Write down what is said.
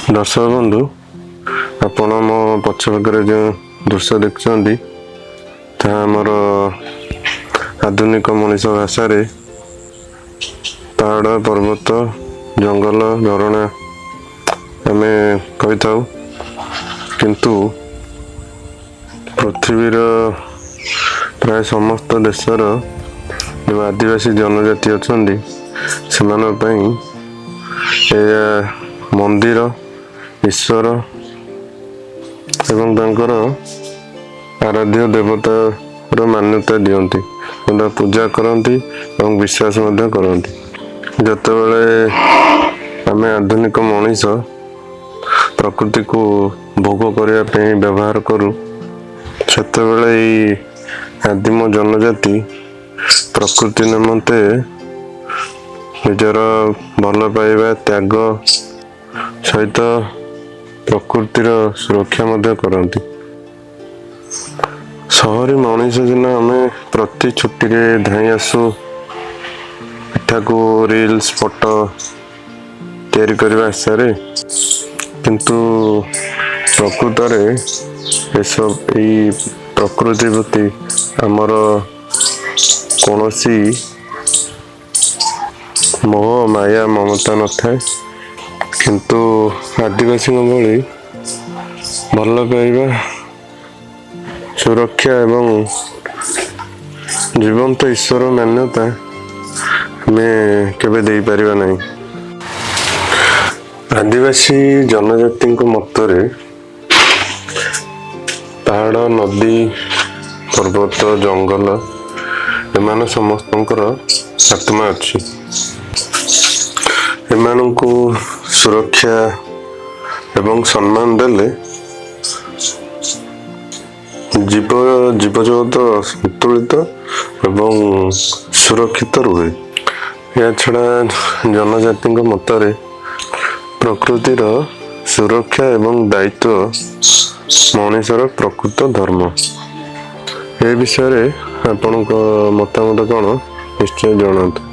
दर्शक बंधु आपण मो पक्षपाखरे जो दृश्य देखुंट आमर आधुनिक मनीष भाषा पहाड़ पर्वत जंगल झरणा आम कही था किंतु पृथ्वीर प्राय समस्त देशर जो आदिवासी जनजाति अच्छा से मंदिर ईश्वर एवं तांकर आराध्य देवतार मान्यता दियंती पूजा करती एवं विश्वास करती। जतबेले आम आधुनिक मनीष प्रकृति को भोग करने व्यवहार करूँ सेतबेले आदिम जनजाति प्रकृति निमंते निजर भल पाइबा त्याग सहित प्रकृतिर सुरक्षा करती। सहरी मनीष दिन आम प्रति छुट्टी रे धाई आसू एठाकू रील्स फोटो तैयारी करने आशारे किंतु प्रकृत प्रकृति प्रति आमर कौनसी मोह माया ममता न थाए किंतु आदिवासी भली भल पाइबा सुरक्षा एवं जीवंत ईश्वर मान्यता हमें केवे दे पारिबा नहीं। आदिवासी जनजाति मतरे पहाड़ नदी पर्वत जंगल एमान समस्तंकर आत्मा अच्छी एमानंकु सुरक्षा एवं सम्मान देले जीव जगत संतुलित एवं सुरक्षित रुहे। या छड़ा जनजाति मतरे प्रकृतिर सुरक्षा एवं दायित्व मनुष्यर प्रकृत धर्म। ए विषय आपण मतामत कौन निश्चय जनातु।